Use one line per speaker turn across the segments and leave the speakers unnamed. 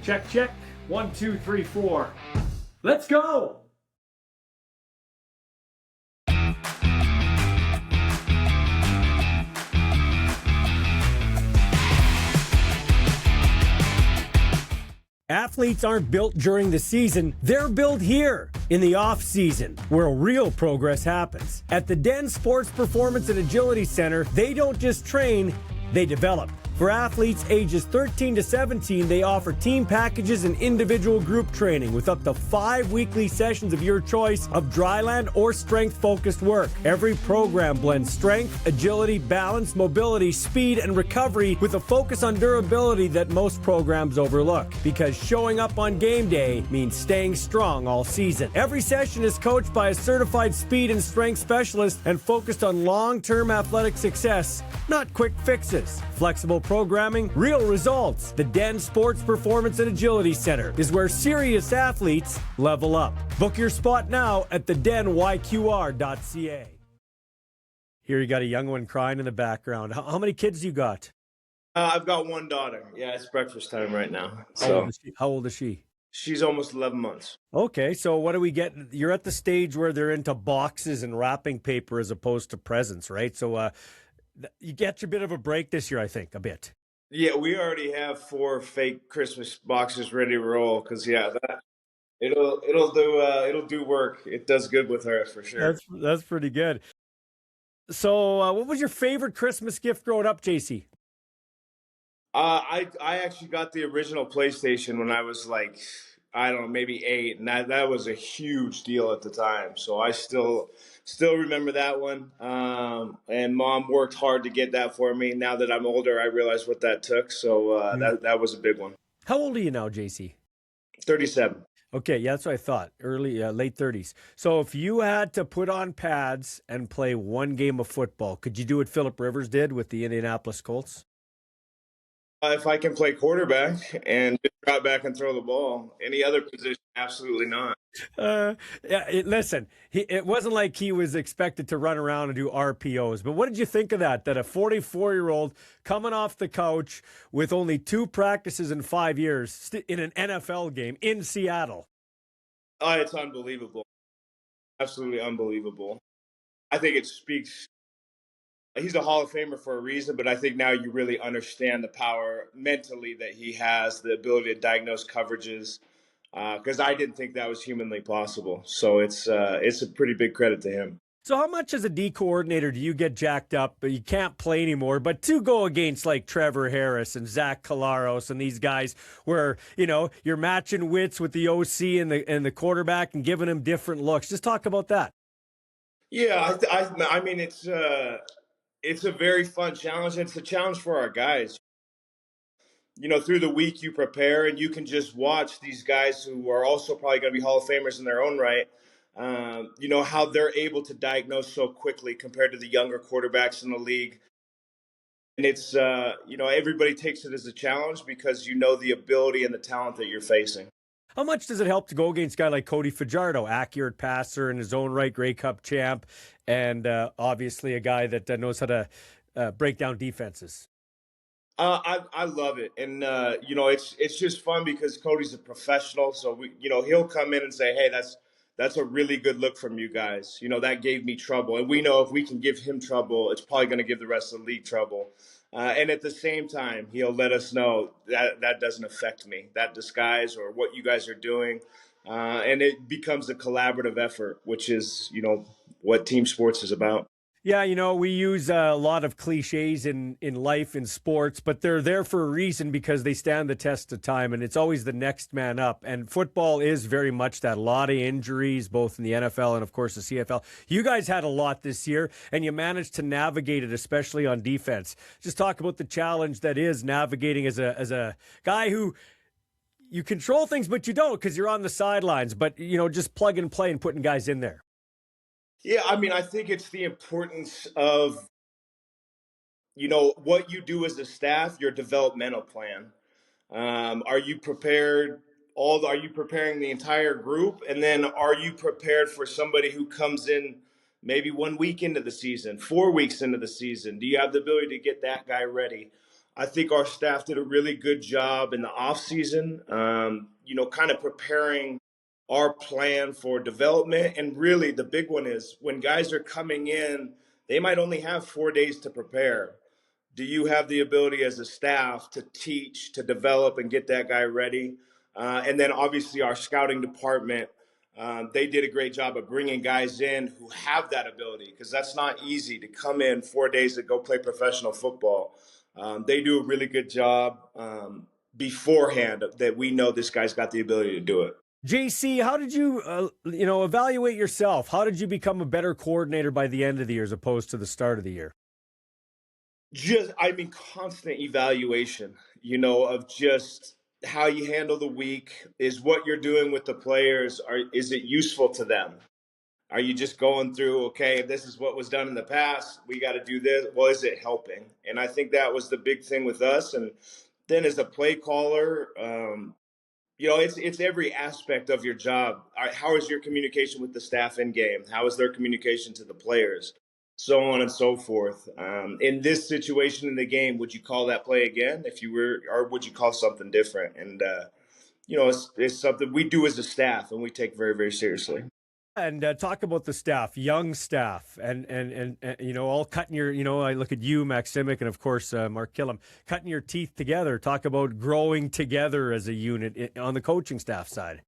Check, check. 1, 2, 3, 4. Let's go! Athletes aren't built during the season, they're built here in the off season, where real progress happens. At the Den Sports Performance and Agility Center, they don't just train, they develop. For athletes ages 13 to 17, they offer team packages and individual group training with up to 5 weekly sessions of your choice of dryland or strength-focused work. Every program blends strength, agility, balance, mobility, speed, and recovery with a focus on durability that most programs overlook. Because showing up on game day means staying strong all season. Every session is coached by a certified speed and strength specialist and focused on long-term athletic success, not quick fixes. Flexible programming, real results. The Den Sports Performance and Agility Center is where serious athletes level up. Book your spot now at thedenyqr.ca. Here you got a young one crying in the background. How many kids you got?
I've got one daughter. Yeah, it's breakfast time right now.
How old is she?
She's almost 11 months.
Okay, so what do we get? You're at the stage where they're into boxes and wrapping paper as opposed to presents, right? So you get your bit of a break this year, I think, a bit.
Yeah, we already have 4 fake Christmas boxes ready to roll because it'll do work. It does good with her for sure.
That's pretty good. So, what was your favorite Christmas gift growing up, JC?
I actually got the original PlayStation when I was like, I don't know, maybe 8, and that was a huge deal at the time. So I still remember that one. And Mom worked hard to get that for me. Now that I'm older, I realize what that took. So that was a big one.
How old are you now, JC?
37.
Okay, yeah, that's what I thought. Late 30s. So if you had to put on pads and play one game of football, could you do what Phillip Rivers did with the Indianapolis Colts?
If I can play quarterback and just drop back and throw the ball, any other position, absolutely not.
Listen, it wasn't like he was expected to run around and do RPOs, but what did you think of that? That a 44-year-old coming off the couch with only 2 practices in 5 years in an NFL game in Seattle?
It's unbelievable. Absolutely unbelievable. I think it speaks. He's a Hall of Famer for a reason, but I think now you really understand the power mentally that he has, the ability to diagnose coverages, because I didn't think that was humanly possible. So it's a pretty big credit to him.
So how much as a D coordinator do you get jacked up, but you can't play anymore, but to go against like Trevor Harris and Zach Collaros and these guys where, you're matching wits with the OC and the quarterback and giving them different looks? Just talk about that.
Yeah, I mean, it's a very fun challenge. It's a challenge for our guys. Through the week you prepare and you can just watch these guys who are also probably going to be Hall of Famers in their own right. How they're able to diagnose so quickly compared to the younger quarterbacks in the league. And it's, everybody takes it as a challenge because the ability and the talent that you're facing.
How much does it help to go against a guy like Cody Fajardo, accurate passer in his own right, Grey Cup champ, and obviously a guy that knows how to break down defenses?
I love it, and it's just fun because Cody's a professional, so he'll come in and say, "Hey, that's a really good look from you guys. That gave me trouble," and we know if we can give him trouble, it's probably going to give the rest of the league trouble. And at the same time, he'll let us know that doesn't affect me, that disguise or what you guys are doing. And it becomes a collaborative effort, which is, what team sports is about.
Yeah, we use a lot of cliches in life, in sports, but they're there for a reason because they stand the test of time, and it's always the next man up. And football is very much that. A lot of injuries, both in the NFL and, of course, the CFL. You guys had a lot this year, and you managed to navigate it, especially on defense. Just talk about the challenge that is navigating as a guy who you control things, but you don't because you're on the sidelines. But, just plug and play and putting guys in there.
Yeah, I mean, I think it's the importance of, what you do as a staff, your developmental plan. Are you prepared? Are you preparing the entire group? And then are you prepared for somebody who comes in maybe 1 week into the season, 4 weeks into the season? Do you have the ability to get that guy ready? I think our staff did a really good job in the off season, kind of preparing our plan for development. And really, the big one is when guys are coming in, they might only have 4 days to prepare. Do you have the ability as a staff to teach, to develop, and get that guy ready? And then obviously our scouting department, they did a great job of bringing guys in who have that ability, because that's not easy to come in 4 days to go play professional football. They do a really good job beforehand that we know this guy's got the ability to do it.
JC, how did you, evaluate yourself? How did you become a better coordinator by the end of the year as opposed to the start of the year?
Constant evaluation, of just how you handle the week. Is what you're doing with the players, is it useful to them? Are you just going through, okay, this is what was done in the past, we got to do this? Well, is it helping? And I think that was the big thing with us. And then as a play caller, it's every aspect of your job. How is your communication with the staff in game? How is their communication to the players? So on and so forth. In this situation in the game, would you call that play again if you were, or would you call something different? And it's something we do as a staff, and we take very, very seriously.
And talk about the staff, young staff, and all cutting your, I look at you, Max Simic, and of course Mark Killam, cutting your teeth together. Talk about growing together as a unit on the coaching staff side.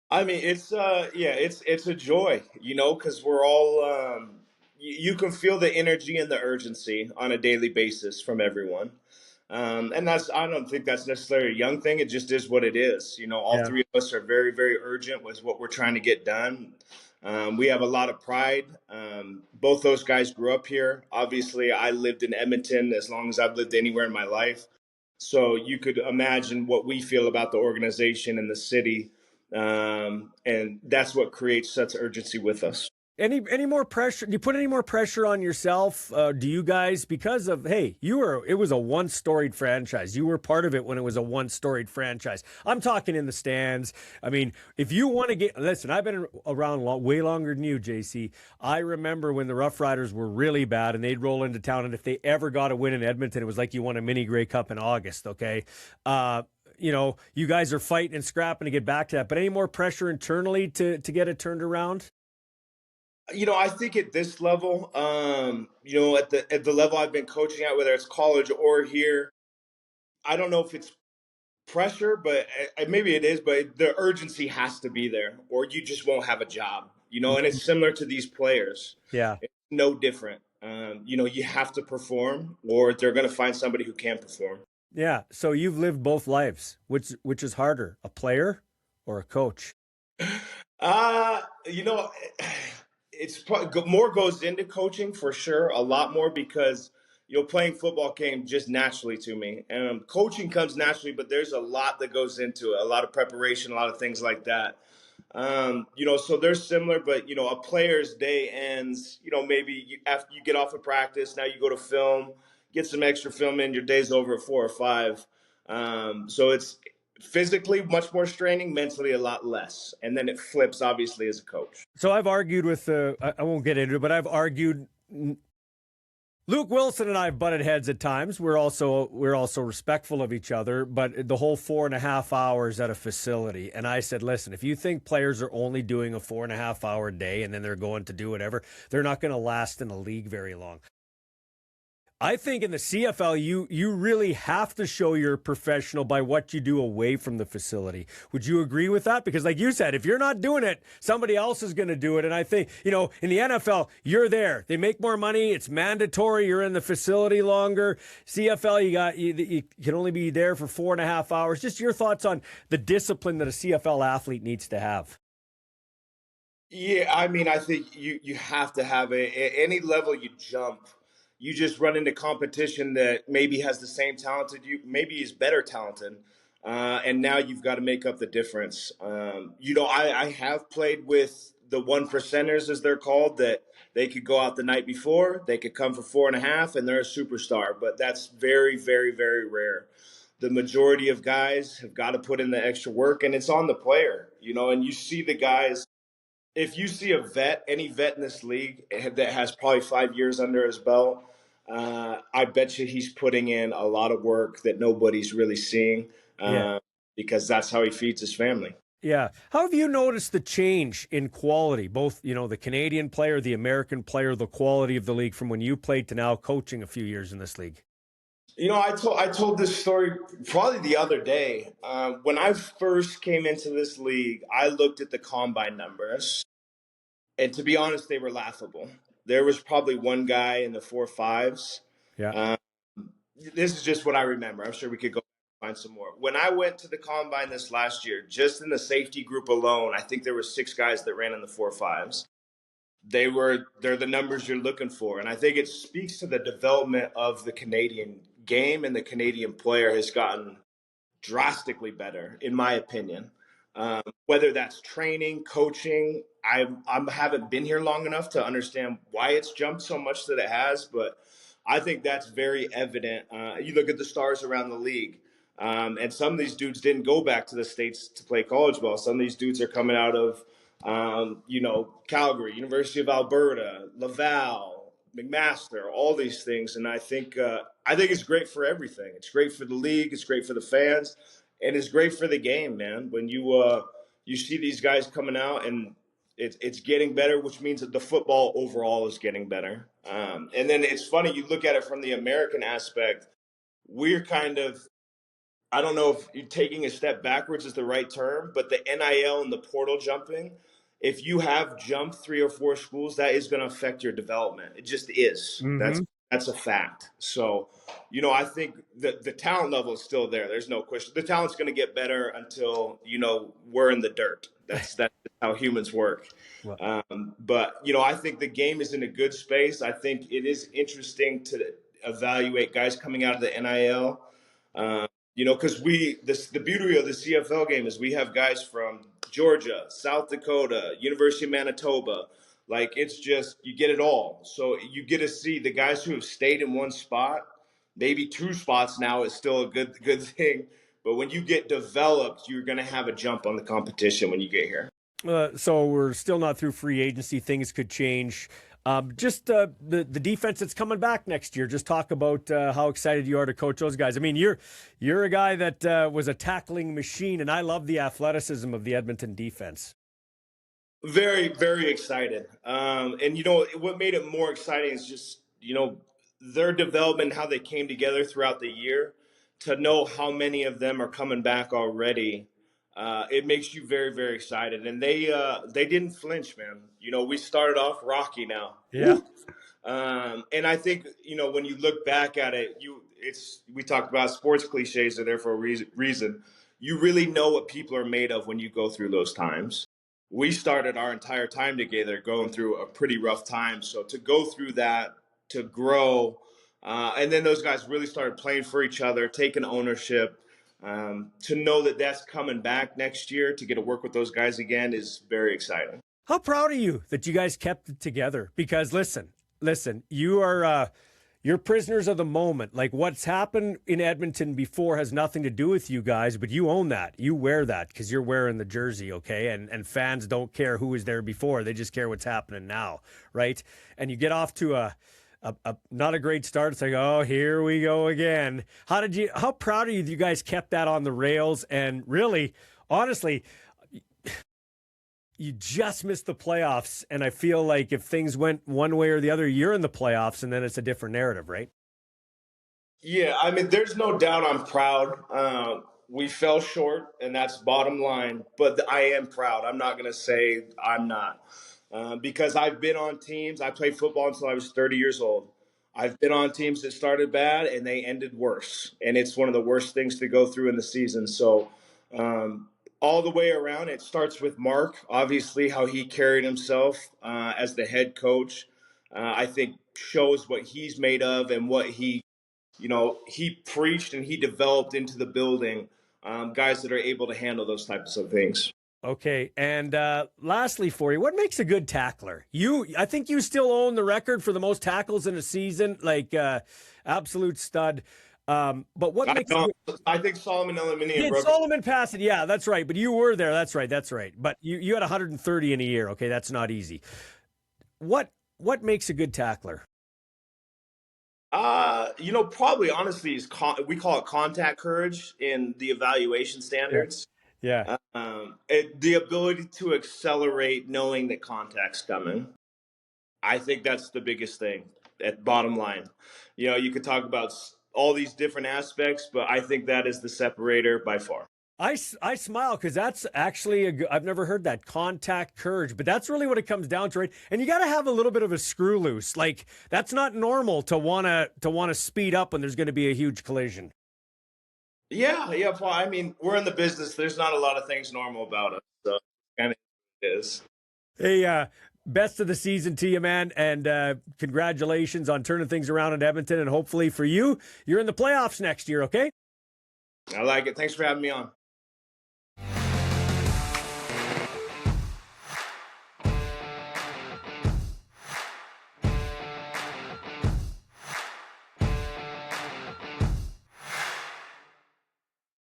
I mean, it's a joy, because we're all. You can feel the energy and the urgency on a daily basis from everyone. And I don't think that's necessarily a young thing. It just is what it is. All three of us are very, very urgent with what we're trying to get done. We have a lot of pride. Both those guys grew up here. Obviously, I lived in Edmonton as long as I've lived anywhere in my life. So you could imagine what we feel about the organization and the city. And that's what creates such urgency with us.
Any more pressure? Do you put any more pressure on yourself? Do you guys, because of, hey, it was a one-storied franchise. You were part of it when it was a one-storied franchise. I'm talking in the stands. I mean, if you want to listen, I've been around way longer than you, JC. I remember when the Rough Riders were really bad and they'd roll into town, and if they ever got a win in Edmonton, it was like you won a mini Grey Cup in August, okay? You guys are fighting and scrapping to get back to that. But any more pressure internally to get it turned around?
I think at this level, at the level I've been coaching at, whether it's college or here, I don't know if it's pressure, but maybe it is. But the urgency has to be there, or you just won't have a job. And it's similar to these players.
Yeah,
it's no different. You have to perform, or they're going to find somebody who can perform.
Yeah. So you've lived both lives. Which is harder, a player or a coach?
It's probably more goes into coaching for sure, a lot more, because playing football came just naturally to me, and coaching comes naturally, but there's a lot that goes into it, a lot of preparation, a lot of things like that. So they're similar, but a player's day ends, maybe after you get off of practice, now you go to film, get some extra film in, your day's over at 4 or 5. So it's physically much more straining, mentally a lot less. And then it flips, obviously, as a coach.
So I've argued with, I won't get into it, but I've argued, Luke Wilson and I have butted heads at times. We're also respectful of each other, but the whole 4.5 hours at a facility. And I said, listen, if you think players are only doing a 4.5 hour day and then they're going to do whatever, they're not going to last in the league very long. I think in the CFL, you really have to show you're professional by what you do away from the facility. Would you agree with that? Because like you said, if you're not doing it, somebody else is going to do it. And I think, in the NFL, you're there. They make more money. It's mandatory. You're in the facility longer. CFL, you can only be there for 4.5 hours. Just your thoughts on the discipline that a CFL athlete needs to have.
Yeah, I think you have to have it. At any level you jump, you just run into competition that maybe has the same talent as you, maybe is better talented. And now you've got to make up the difference. I have played with the 1%ers, as they're called, that they could go out the night before, they could come for 4.5, and they're a superstar. But that's very, very, very rare. The majority of guys have got to put in the extra work, and it's on the player, and you see the guys. If you see any vet in this league that has probably 5 years under his belt, I bet you he's putting in a lot of work that nobody's really seeing,
Yeah.
because that's how he feeds his family.
Yeah. How have you noticed the change in quality, both, the Canadian player, the American player, the quality of the league from when you played to now coaching a few years in this league?
I told this story probably the other day. When I first came into this league, I looked at the combine numbers, and to be honest, they were laughable. There was probably one guy in the 4.5s.
Yeah.
Um, this is just what I remember. I'm sure we could go find some more. When I went to the combine this last year, just in the safety group alone, I think there were 6 guys that ran in the 4.5s. They're the numbers you're looking for, and I think it speaks to the development of the Canadian game, and the Canadian player has gotten drastically better, in my opinion. Whether that's training, coaching, I haven't been here long enough to understand why it's jumped so much that it has, but I think that's very evident. You look at the stars around the league, and some of these dudes didn't go back to the States to play college ball. Some of these dudes are coming out of, Calgary, University of Alberta, Laval, McMaster, all these things, and I think it's great for everything. It's great for the league. It's great for the fans, and it's great for the game, man. When you see these guys coming out, and it's getting better, which means that the football overall is getting better. And then it's funny, you look at it from the American aspect. We're kind of, I don't know if taking a step backwards is the right term, but the NIL and the portal jumping, if you have jumped 3 or 4 schools, that is going to affect your development. It just is.
Mm-hmm.
That's a fact. So, I think that the talent level is still there. There's no question. The talent's going to get better until, we're in the dirt. That's how humans work.
Well,
But, I think the game is in a good space. I think it is interesting to evaluate guys coming out of the NIL. Because the beauty of the CFL game is we have guys from Georgia, South Dakota, University of Manitoba. Like, it's just, you get it all. So you get to see the guys who have stayed in one spot, maybe 2 spots now is still a good thing. But when you get developed, you're going to have a jump on the competition when you get here.
so we're still not through free agency. Things could change. Just the defense that's coming back next year. Just talk about how excited you are to coach those guys. I mean, you're a guy that was a tackling machine, and I love the athleticism of the Edmonton defense.
Very, very excited. And what made it more exciting is just, their development, how they came together throughout the year. To know how many of them are coming back already, it makes you very, very excited. And they didn't flinch, man. We started off rocky now.
Yeah.
And I think, when you look back at it, we talked about sports cliches are there for a reason. You really know what people are made of when you go through those times. We started our entire time together going through a pretty rough time. So to go through that, to grow, and then those guys really started playing for each other, taking ownership. To know that that's coming back next year, to get to work with those guys again, is very exciting.
How proud are you that you guys kept it together? Because listen, you are you're prisoners of the moment. Like, what's happened in Edmonton before has nothing to do with you guys, but you own that. You wear that because you're wearing the jersey, okay? And fans don't care who was there before. They just care what's happening now, right? And you get off to a not a great start. It's like, oh, here we go again. How proud are you that you guys kept that on the rails? And really, honestly, you just missed the playoffs. And I feel like if things went one way or the other, you're in the playoffs, and then it's a different narrative, right?
Yeah, I mean, there's no doubt I'm proud. We fell short, and that's bottom line. But I am proud. I'm not going to say I'm not. Because I've been on teams. I played football until I was 30 years old. I've been on teams that started bad and they ended worse. And it's one of the worst things to go through in the season. So all the way around, it starts with Mark, obviously, how he carried himself as the head coach. I think shows what he's made of and what he preached and he developed into the building, guys that are able to handle those types of things.
Okay, and lastly for you, what makes a good tackler? I think you still own the record for the most tackles in a season, like absolute stud. But what makes?
I think Solomon Eliminian
Did Solomon pass it? Yeah, that's right. But you were there. That's right. But you had 130 in a year. Okay, that's not easy. What makes a good tackler?
Probably honestly is we call it contact courage in the evaluation
Yeah.
standards.
Yeah.
The ability to accelerate knowing that contact's coming. I think that's the biggest thing at bottom line. You could talk about all these different aspects, but I think that is the separator by far.
I smile because that's actually I've never heard that contact courage, but that's really what it comes down to, right? And you got to have a little bit of a screw loose. Like that's not normal to wanna speed up when there's going to be a huge collision.
Yeah, yeah, Paul. I mean, we're in the business. There's not a lot of things normal about us, so kind of is.
Hey, best of the season to you, man, and congratulations on turning things around in Edmonton. And hopefully for you, you're in the playoffs next year. Okay.
I like it. Thanks for having me on.